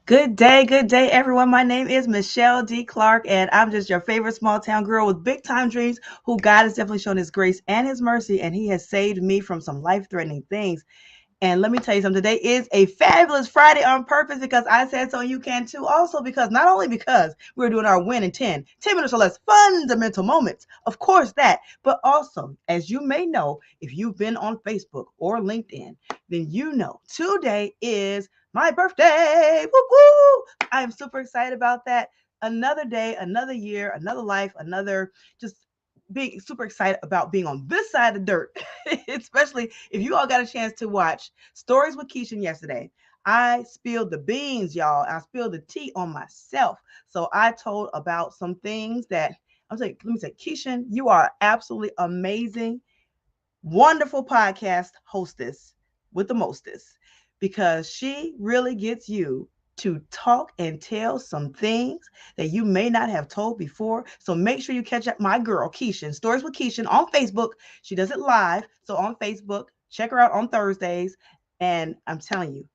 Good day, everyone. My name is Michelle D. Clark, and I'm just your favorite small town girl with big time dreams who God has definitely shown His grace and His mercy, and He has saved me from some life threatening things. And let me tell you something. Today is a fabulous Friday on purpose because I said so and you can too. Also, because not only because we're doing our win in 10 minutes or less fundamental moments, of course that, but also, as you may know, if you've been on Facebook or LinkedIn, then you know today is my birthday. Woo woo! I am super excited about that. Another day, another year, another life, another just being super excited about being on this side of the dirt, especially if you all got a chance to watch Stories with Keishan yesterday. I spilled the beans, y'all. I spilled the tea on myself. So I told about some things that I'm saying, let me say, Keishan, you are absolutely amazing, wonderful podcast hostess with the mostest because she really gets you to talk and tell some things that you may not have told before. So make sure you catch up my girl, Keishan, Stories with Keishan on Facebook. She does it live. So on Facebook, check her out on Thursdays. And I'm telling you,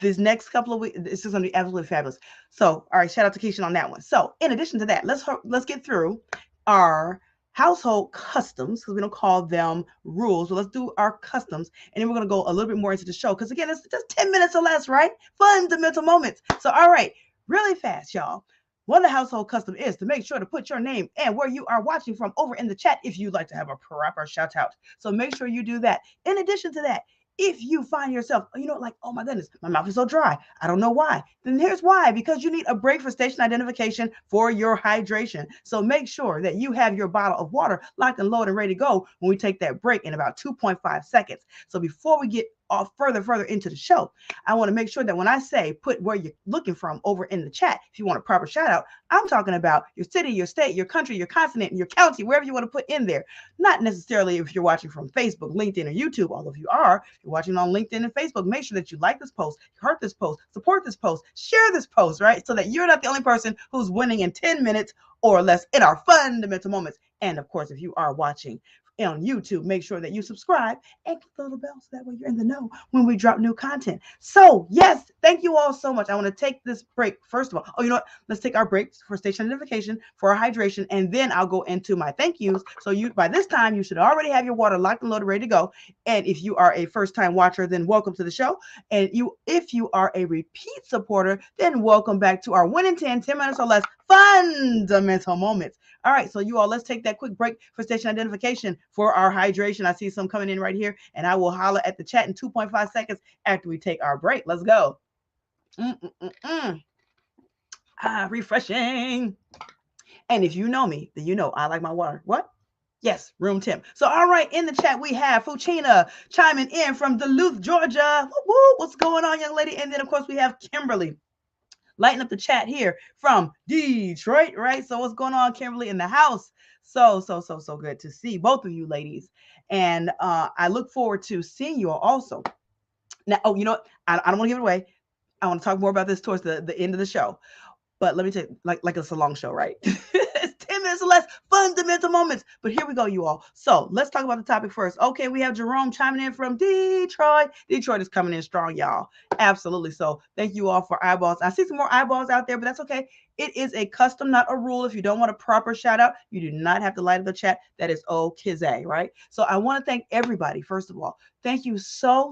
this next couple of weeks, this is going to be absolutely fabulous. So, all right, shout out to Keishan on that one. So, in addition to that, let's get through our household customs because we don't call them rules. So let's do our customs, and then we're going to go a little bit more into the show because again, it's just 10 minutes or less, right? Fundamental moments. So, all right, really fast, y'all. One of the household custom is to make sure to put your name and where you are watching from over in the chat if you'd like to have a proper shout out. So make sure you do that. In addition to that, if you find yourself, like, oh my goodness, my mouth is so dry, I don't know why, then here's why: because you need a break for station identification for your hydration. So make sure that you have your bottle of water locked and loaded and ready to go when we take that break in about 2.5 seconds. So before we get off further into the show, I want to make sure that when I say put where you're looking from over in the chat, if you want a proper shout out, I'm talking about your city, your state, your country, your continent, and your county, wherever you want to put in there. Not necessarily if you're watching from Facebook, LinkedIn, or YouTube, although if you are, if you're watching on LinkedIn and Facebook, make sure that you like this post, heart this post, support this post, share this post, right? So that you're not the only person who's winning in 10 minutes or less in our fundamental moments. And of course, if you are watching on YouTube, make sure that you subscribe and click the little bell so that way you're in the know when we drop new content. So, yes, thank you all so much. I want to take this break, first of all. Oh, you know what? Let's take our breaks for station identification, for our hydration, and then I'll go into my thank yous. So, by this time, you should already have your water locked and loaded, ready to go. And if you are a first-time watcher, then welcome to the show. And if you are a repeat supporter, then welcome back to our Win in 10 minutes or less fundamental moments. All right, so you all, let's take that quick break for station identification for our hydration. I see some coming in right here, and I will holler at the chat in 2.5 seconds after we take our break. Let's go. Refreshing. And if you know me, then you know I like my water. What? Yes, room temp. So, all right, in the chat, we have Fuchina chiming in from Duluth, Georgia. Woo-woo, what's going on, young lady? And then, of course, we have Kimberly lighting up the chat here from Detroit, right? So what's going on, Kimberly, in the house? So good to see both of you ladies. And I look forward to seeing you all also. Now, oh, you know what? I don't want to give it away. I want to talk more about this towards the end of the show. But let me tell you, like it's a long show, right? It's 10 minutes or less, fundamental moments. But here we go, you all. So let's talk about the topic first. Okay, we have Jerome chiming in from Detroit. Detroit is coming in strong, y'all. Absolutely. So thank you all for eyeballs. I see some more eyeballs out there, but that's okay. It is a custom, not a rule. If you don't want a proper shout out, you do not have to light up the chat. That is okay, right? So I want to thank everybody, first of all. Thank you so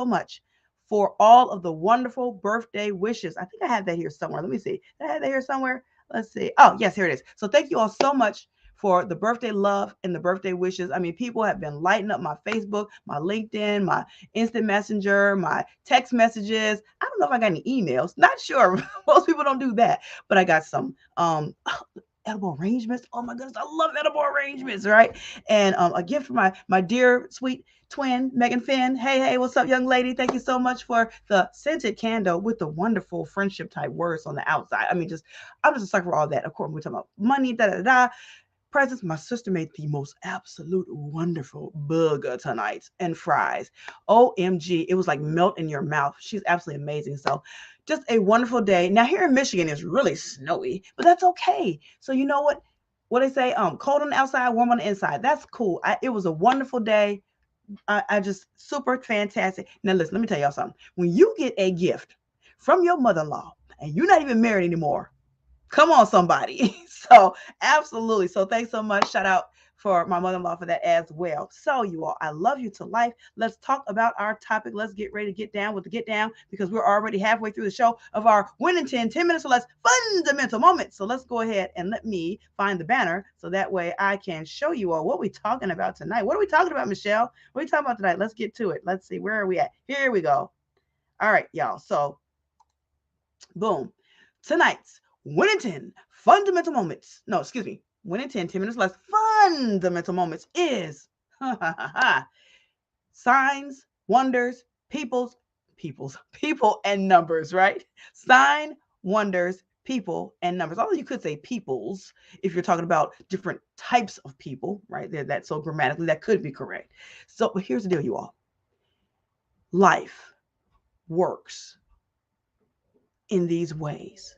much for all of the wonderful birthday wishes. I think I have that here somewhere. Let me see. Did I have that here somewhere? Let's see. Oh, yes, here it is. So thank you all so much for the birthday love and the birthday wishes. I mean, people have been lighting up my Facebook, my LinkedIn, my instant messenger, my text messages. I don't know if I got any emails. Not sure. Most people don't do that. But I got some edible arrangements. Oh my goodness, I love edible arrangements, right? And a gift for my dear sweet twin, Megan Finn. Hey, what's up, young lady? Thank you so much for the scented candle with the wonderful friendship type words on the outside. I mean, I'm just a sucker for all that. Of course, we're talking about money, presents. My sister made the most absolute wonderful burger tonight and fries. OMG, it was like melt in your mouth. She's absolutely amazing. So just a wonderful day. Now here in Michigan, it's really snowy, but that's okay. So you know what they say, cold on the outside, warm on the inside. That's cool. It was a wonderful day. I just super fantastic. Now listen, let me tell y'all something. When you get a gift from your mother-in-law, and you're not even married anymore. Come on, somebody. So absolutely. So thanks so much. Shout out for my mother-in-law for that as well. So you all, I love you to life. Let's talk about our topic. Let's get ready to get down with the get down, because we're already halfway through the show of our win in 10 minutes or less fundamental moments. So let's go ahead and let me find the banner so that way I can show you all what we're talking about tonight. What are we talking about, Michelle? What are we talking about tonight? Let's get to it. Let's see. Where are we at? Here we go. All right, y'all. So boom. Tonight's Win in 10 fundamental moments. No, excuse me. Win in 10 minutes less fundamental moments is signs, wonders, people, and numbers, right? Sign, wonders, people, and numbers. Although you could say peoples if you're talking about different types of people, right? That's so grammatically that could be correct. So here's the deal, you all. Life works in these ways.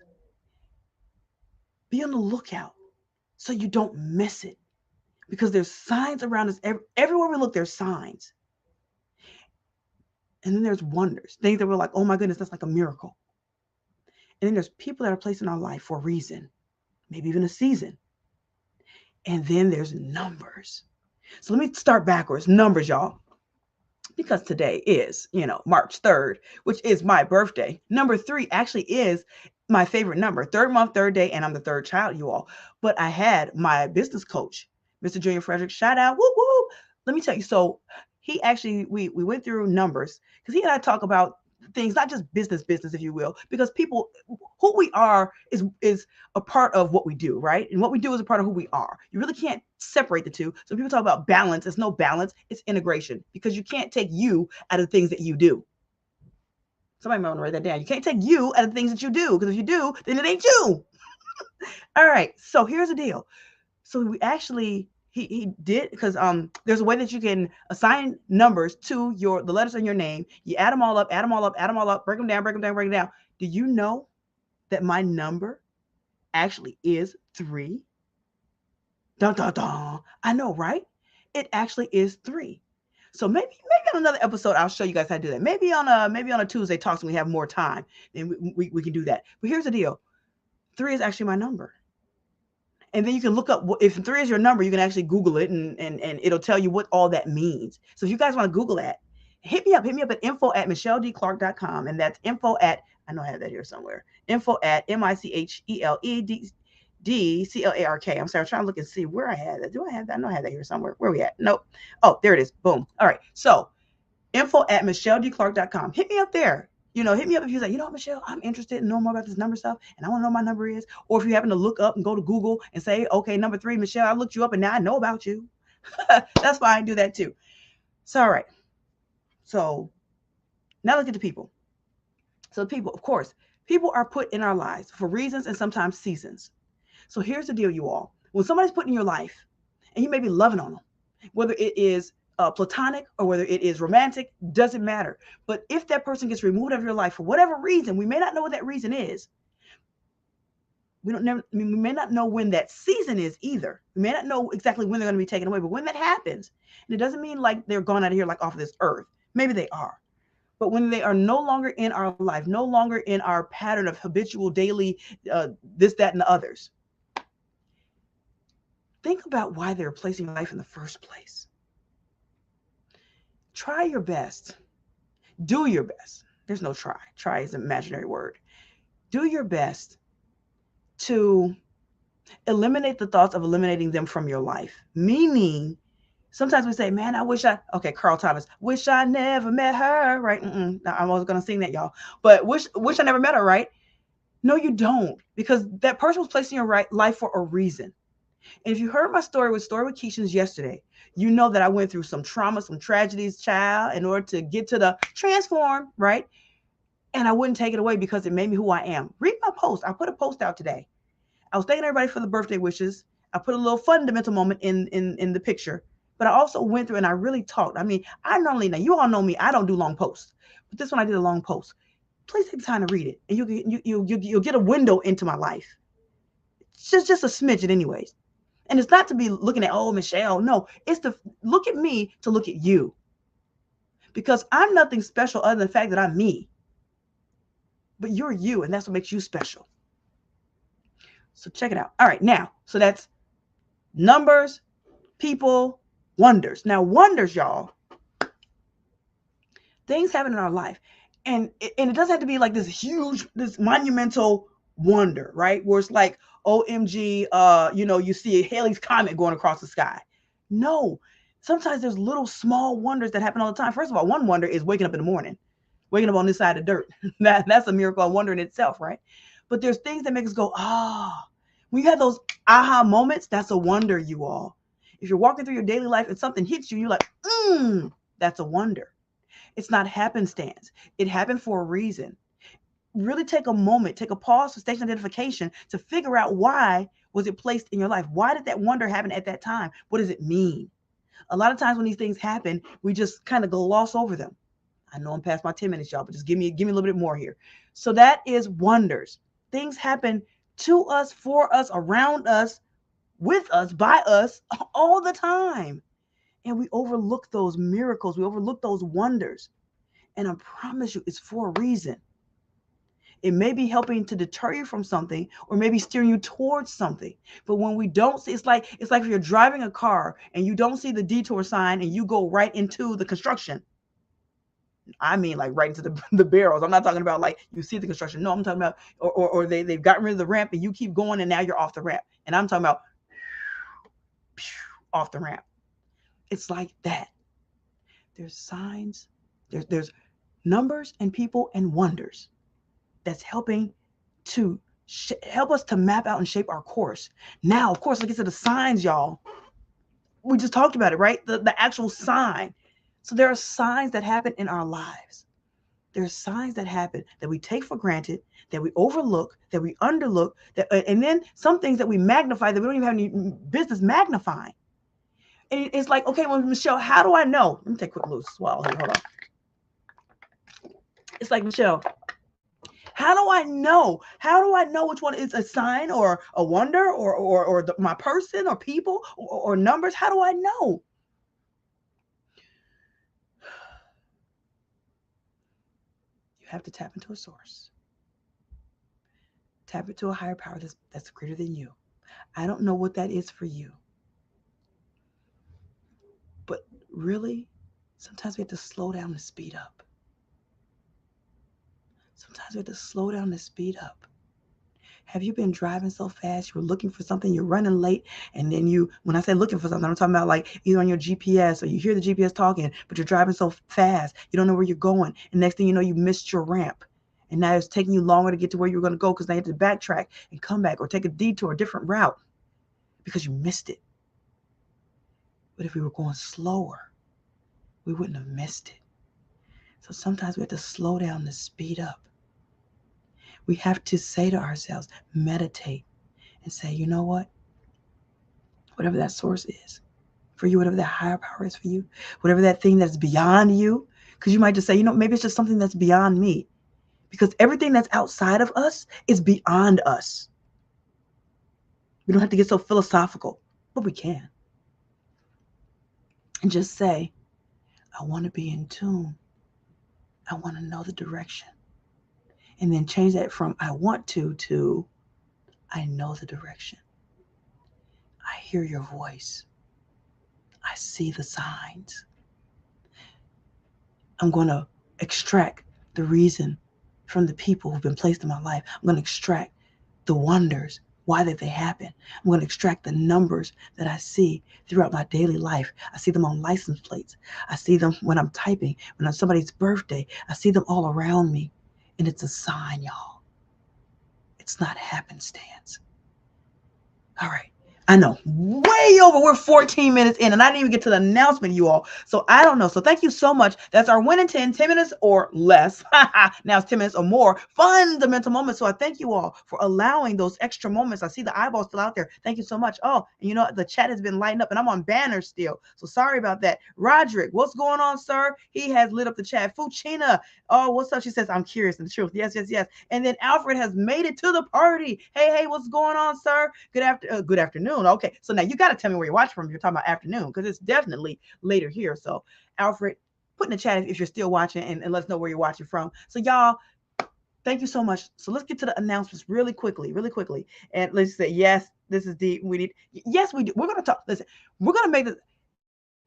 Be on the lookout so you don't miss it, because there's signs around us. Everywhere we look, there's signs. And then there's wonders, things that we're like, oh my goodness, that's like a miracle. And then there's people that are placed in our life for a reason, maybe even a season. And then there's numbers. So let me start backwards. Numbers, y'all. Because today is, March 3rd, which is my birthday. Number 3 actually is my favorite number. 3rd month, 3rd day, and I'm the 3rd child, you all. But I had my business coach, Mr. Junior Frederick, shout out, woo woo. Let me tell you, so he actually, we went through numbers, because he and I talk about things, not just business, if you will, because people, who we are is a part of what we do, right? And what we do is a part of who we are. You really can't separate the two. So people talk about balance. It's no balance. It's integration, because you can't take you out of the things that you do. Somebody might want to write that down. You can't take you out of the things that you do, because if you do, then it ain't you. All right. So here's the deal. So we actually, he did, because there's a way that you can assign numbers to the letters in your name. You add them all up, break them down. Do you know that my number actually is 3? Dun, dun, dun. I know, right? It actually is 3. So maybe on another episode I'll show you guys how to do that. Maybe on a Tuesday talks when we have more time, and we can do that. But here's the deal: 3 is actually my number. And then you can look up, if 3 is your number, you can actually Google it, and it'll tell you what all that means. So if you guys want to Google that, hit me up at info@MicheleDClark.com. And that's I know I have that here somewhere. MicheleDClark. I'm sorry, I'm trying to look and see where I had that. Do I have that? I know I have that here somewhere. Where are we at? Nope. Oh, there it is. Boom. All right. So info@MicheleDClark.com. Hit me up there. Hit me up if you're like, Michelle, I'm interested in knowing more about this number stuff, and I want to know what my number is. Or if you happen to look up and go to Google and say, okay, number 3, Michelle, I looked you up and now I know about you. That's fine. Do that too. So, all right. So now let's get to people. So people, of course, people are put in our lives for reasons and sometimes seasons. So here's the deal, you all. When somebody's put in your life, and you may be loving on them, whether it is platonic or whether it is romantic, doesn't matter. But if that person gets removed out of your life for whatever reason, we may not know what that reason is. We may not know when that season is either. We may not know exactly when they're going to be taken away, but when that happens, and it doesn't mean like they're gone out of here, like off of this earth. Maybe they are. But when they are no longer in our life, no longer in our pattern of habitual daily this, that, and the others, think about why they're placing your life in the first place. Try your best. Do your best. There's no try. Try is an imaginary word. Do your best to eliminate the thoughts of eliminating them from your life. Meaning, sometimes we say, man, Carl Thomas, wish I never met her, right? I wasn't going to sing that, y'all. But wish I never met her, right? No, you don't. Because that person was placed in your life for a reason. And if you heard my story with Keisha's yesterday, you know that I went through some trauma, some tragedies, child, in order to get to the transform, right? And I wouldn't take it away because it made me who I am. Read my post. I put a post out today. I was thanking everybody for the birthday wishes. I put a little fundamental moment in the picture, but I also went through and I really talked. I mean, now you all know me, I don't do long posts, but this one I did a long post. Please take the time to read it, and you'll get a window into my life. It's just a smidgen anyways. And it's not to be looking at, oh, Michelle. No, it's to look at me to look at you. Because I'm nothing special other than the fact that I'm me. but you're you, and that's what makes you special. So check it out. All right, now, so that's numbers, people, wonders. Now, wonders, y'all, things happen in our life, and it doesn't have to be like this huge, this monumental wonder, right? Where it's like, OMG, you see a Halley's Comet going across the sky. No, sometimes there's little small wonders that happen all the time. First of all, one wonder is waking up in the morning, waking up on this side of dirt. That's a miracle, a wonder in itself, right? But there's things that make us go, ah. When you have those aha moments, that's a wonder, you all. If you're walking through your daily life and something hits you, you're like, that's a wonder. It's not happenstance. It happened for a reason. Really take a moment, take a pause for station identification to figure out why was it placed in your life? Why did that wonder happen at that time? What does it mean? A lot of times when these things happen, we just kind of gloss over them. I know I'm past my 10 minutes, y'all, but just give me a little bit more here. So that is wonders. Things happen to us, for us, around us, with us, by us, all the time. And we overlook those miracles. We overlook those wonders. And I promise you, it's for a reason. It may be helping to deter you from something, or maybe steering you towards something. But when we don't see, it's like if you're driving a car and you don't see the detour sign and you go right into the construction. I mean, like right into the barrels. I'm not talking about like you see the construction. No, I'm talking about or they've gotten rid of the ramp and you keep going and now you're off the ramp. And I'm talking about off the ramp. It's like that. There's signs. There's numbers and people and wonders that's helping to help us to map out and shape our course. Now, of course, look at the signs, y'all. We just talked about it, right? The actual sign. So there are signs that happen in our lives. There are signs that happen that we take for granted, that we overlook, that we underlook, and then some things that we magnify that we don't even have any business magnifying. And it's like, okay, well, Michelle, how do I know? Let me take a quick little swallow here. Hold on. It's like, Michelle, how do I know? How do I know which one is a sign or a wonder or my person or people or numbers? How do I know? You have to tap into a source. Tap into a higher power that's greater than you. I don't know what that is for you. But really, sometimes we have to slow down and speed up. Sometimes we have to slow down and speed up. Have you been driving so fast, you're looking for something, you're running late, and then when I say looking for something, I'm talking about like either on your GPS or you hear the GPS talking, but you're driving so fast, you don't know where you're going. And next thing you know, you missed your ramp. And now it's taking you longer to get to where you're going to go because now you have to backtrack and come back or take a detour, a different route because you missed it. But if we were going slower, we wouldn't have missed it. So sometimes we have to slow down and speed up. We have to say to ourselves, meditate and say, you know what? Whatever that source is for you, whatever that higher power is for you, whatever that thing that's beyond you, because you might just say, maybe it's just something that's beyond me, because everything that's outside of us is beyond us. We don't have to get so philosophical, but we can. And just say, I want to be in tune. I want to know the direction. And then change that from I want to I know the direction. I hear your voice. I see the signs. I'm going to extract the reason from the people who've been placed in my life. I'm going to extract the wonders, why did they happen. I'm going to extract the numbers that I see throughout my daily life. I see them on license plates. I see them when I'm typing, when it's somebody's birthday. I see them all around me. And it's a sign, y'all. It's not happenstance. All right. I know, way over. We're 14 minutes in, and I didn't even get to the announcement, you all. So I don't know. So thank you so much. That's our win in 10 minutes or less. Now it's 10 minutes or more. Fundamental moments. So I thank you all for allowing those extra moments. I see the eyeballs still out there. Thank you so much. Oh, and the chat has been lighting up, and I'm on banners still. So sorry about that. Roderick, what's going on, sir? He has lit up the chat. Fuchina, oh, what's up? She says, I'm curious in the truth. Yes, yes, yes. And then Alfred has made it to the party. Hey, what's going on, sir? Good afternoon. Okay, so now you got to tell me where you're watching from. If you're talking about afternoon, because it's definitely later here. So Alfred, put in the chat if you're still watching and let us know where you're watching from. So y'all, Thank you so much. So let's get to the announcements really quickly, really quickly. And let's say, yes, this is deep. We need, yes, we do. We're going to talk. Listen, we're going to make this.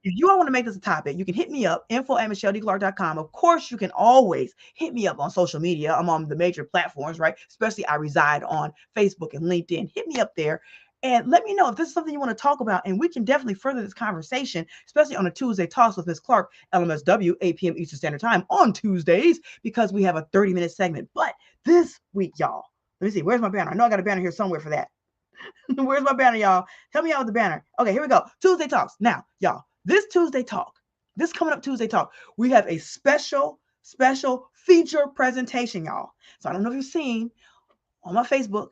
If you all want to make this a topic, you can hit me up, info@MicheleDClark.com. Of course, you can always hit me up on social media. I'm on the major platforms, right? Especially I reside on Facebook and LinkedIn. Hit me up there and let me know if this is something you want to talk about. And we can definitely further this conversation, especially on a Tuesday Talks with Ms. Clark, LMSW, 8 p.m. Eastern Standard Time on Tuesdays, because we have a 30-minute segment. But this week, y'all, let me see. Where's my banner? I know I got a banner here somewhere for that. Where's my banner, y'all? Help me out with the banner. Okay, here we go. Tuesday Talks. Now, y'all, this Tuesday Talk, this coming up Tuesday Talk, we have a special feature presentation, y'all. So I don't know if you've seen on my Facebook,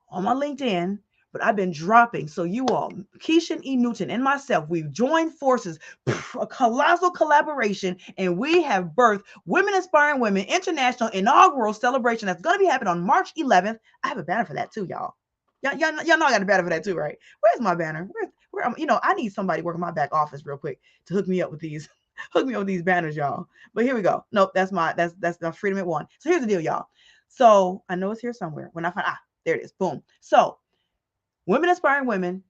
on my LinkedIn, but I've been dropping. So you all, Keisha E. Newton and myself, we've joined forces, a colossal collaboration, and we have birthed Women Inspiring Women International Inaugural Celebration that's going to be happening on March 11th. I have a banner for that too, y'all. Y'all know I got a banner for that too, right? Where's my banner? Where I need somebody working my back office real quick to hook me up with these, hook me up with these banners, y'all. But here we go. Nope, that's the Freedom at One. So here's the deal, y'all. So I know it's here somewhere. When I find there it is. Boom. So Women Inspiring Women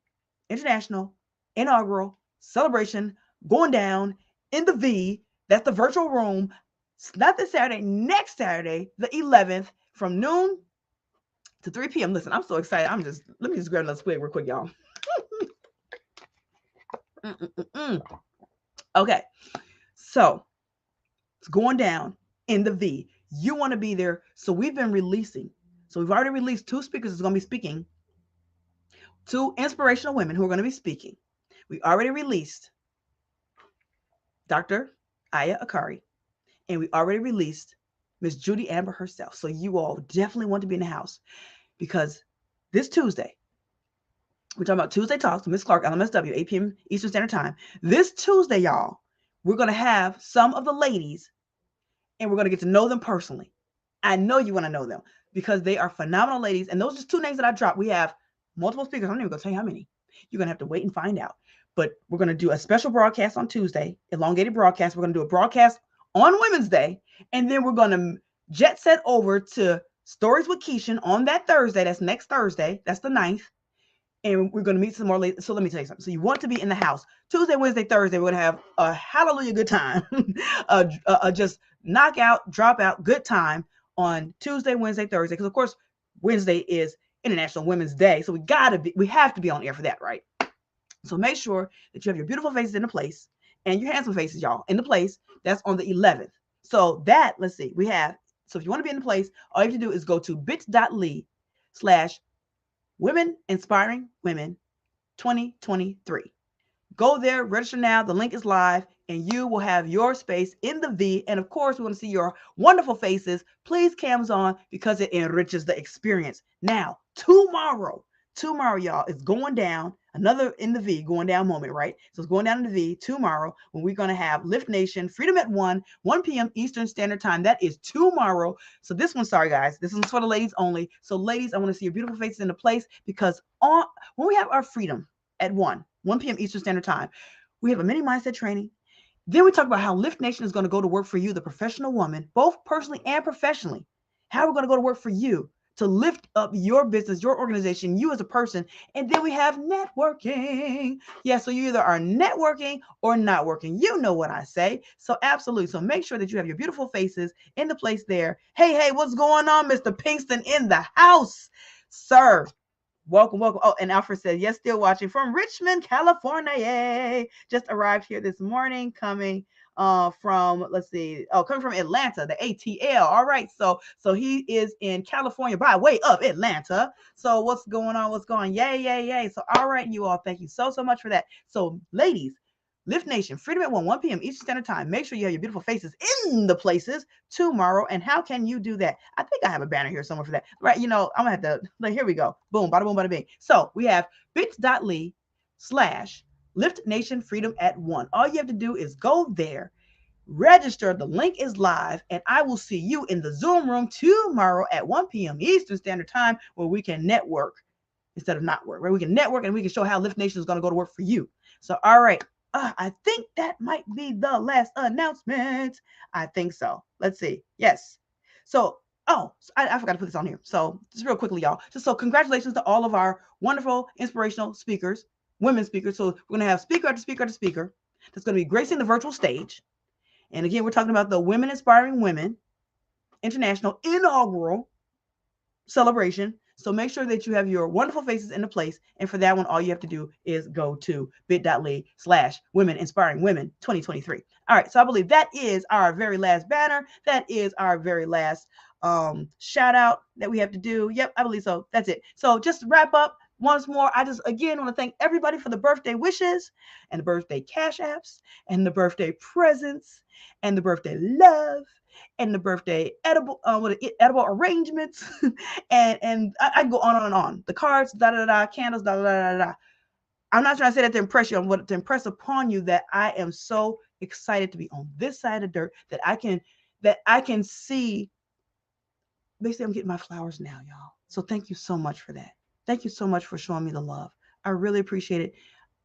International Inaugural Celebration going down in the V. That's the virtual room. It's not this Saturday, next Saturday, the 11th, from noon to 3 p.m. Listen, I'm so excited. Let me just grab another swig real quick, y'all. Okay. So it's going down in the V. You want to be there. So we've been releasing. So we've already released 2 speakers that's going to be speaking, 2 inspirational women who are going to be speaking. We already released Dr. Aya Akari, and we already released Miss Judy Amber herself. So you all definitely want to be in the house, because this Tuesday, we're talking about Tuesday Talks with Ms. Clark, LMSW, 8 p.m. Eastern Standard Time. This Tuesday, y'all, we're going to have some of the ladies, and we're going to get to know them personally. I know you want to know them because they are phenomenal ladies. And those are just 2 names that I dropped. We have multiple speakers. I'm not even going to tell you how many. You're going to have to wait and find out. But we're going to do a special broadcast on Tuesday, elongated broadcast. We're going to do a broadcast on Women's Day. And then we're going to jet set over to Stories with Keisha on that Thursday. That's next Thursday. That's the 9th. And we're going to meet some more ladies. So let me tell you something. So you want to be in the house Tuesday, Wednesday, Thursday. We're going to have a hallelujah good time, just knockout, drop out, good time on Tuesday, Wednesday, Thursday. Because of course, Wednesday is International Women's Day, so we have to be on air for that, right? So make sure that you have your beautiful faces in the place and your handsome faces, y'all, in the place. That's on the 11th. So that, let's see, so if you want to be in the place, all you have to do is go to bit.ly/Women Inspiring Women 2023. Go there, register now. The link is live, and you will have your space in the V. And of course, we want to see your wonderful faces. Please cams on, because it enriches the experience. Now, tomorrow, y'all, is going down. Another in the V, going down moment, right? So it's going down in the V tomorrow, when we're going to have Lift Nation Freedom at 1 p.m. Eastern Standard Time. That is tomorrow. So this one, sorry guys, this one's for the ladies only. So ladies, I want to see your beautiful faces in the place, because when we have our freedom at 1 p.m. Eastern Standard Time, we have a mini mindset training. Then we talk about how Lift Nation is going to go to work for you, the professional woman, both personally and professionally. How we're going to go to work for you to lift up your business, your organization, you as a person. And then we have networking. Yeah, so you either are networking or not working. You know what I say. So absolutely. So make sure that you have your beautiful faces in the place there. Hey, what's going on, Mr. Pinkston in the house? Sir, welcome. Oh, and Alfred said, yes, still watching from Richmond, California. Yay. Just arrived here this morning, coming from, coming from Atlanta, the ATL. All right. So he is in California by way of Atlanta. So what's going on? Yay. So, all right, you all, thank you so much for that. So ladies, Lift Nation, Freedom at 1 p.m. Eastern Standard Time. Make sure you have your beautiful faces in the places tomorrow. And how can you do that? I think I have a banner here somewhere for that. Right, I'm going to have to, here we go. Boom, bada boom, bada bing. So we have bit.ly/Lift Nation Freedom at 1. All you have to do is go there, register. The link is live, and I will see you in the Zoom room tomorrow at 1 p.m. Eastern Standard Time, where we can network instead of not work, where we can network and we can show how Lift Nation is going to go to work for you. So, all right. I think that might be the last announcement. I think so. Let's see. Yes. So Oh, I forgot to put this on here. So just real quickly, y'all. Just so congratulations to all of our wonderful, inspirational speakers, women speakers. So we're gonna have speaker after speaker after speaker. That's gonna be gracing the virtual stage. And again, we're talking about the Women Inspiring Women International inaugural celebration. So make sure that you have your wonderful faces in the place. And for that one, all you have to do is go to bit.ly/women inspiring women 2023. All right. So I believe that is our very last banner. That is our very last shout out that we have to do. Yep, I believe so. That's it. So just to wrap up once more, I just again want to thank everybody for the birthday wishes and the birthday cash apps and the birthday presents and the birthday love and the birthday edible arrangements, and I go on and on. The cards, da da da, candles, da da da da. I'm not trying to say that to impress you, but to impress upon you that I am so excited to be on this side of dirt that I can see. Basically, I'm getting my flowers now, y'all. So thank you so much for that. Thank you so much for showing me the love. I really appreciate it.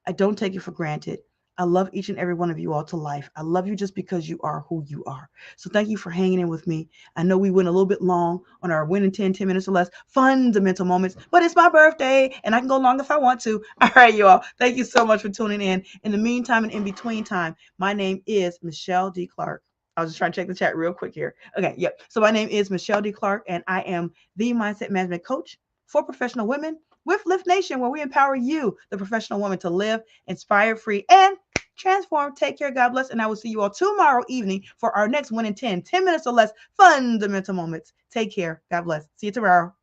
I don't take it for granted. I love each and every one of you all to life. I love you just because you are who you are. So thank you for hanging in with me. I know we went a little bit long on our win in 10 minutes or less fundamental moments, but it's my birthday and I can go long if I want to. All right, you all. Thank you so much for tuning in. In the meantime and in between time, my name is MicheleDClark. I was just trying to check the chat real quick here. Okay, yep. So my name is MicheleDClark, and I am the mindset management coach for professional women with Lift Nation, where we empower you, the professional woman, to live inspired, free, and transform. Take care. God bless. And I will see you all tomorrow evening for our next 1 in 10 minutes or less fundamental moments. Take care. God bless. See you tomorrow.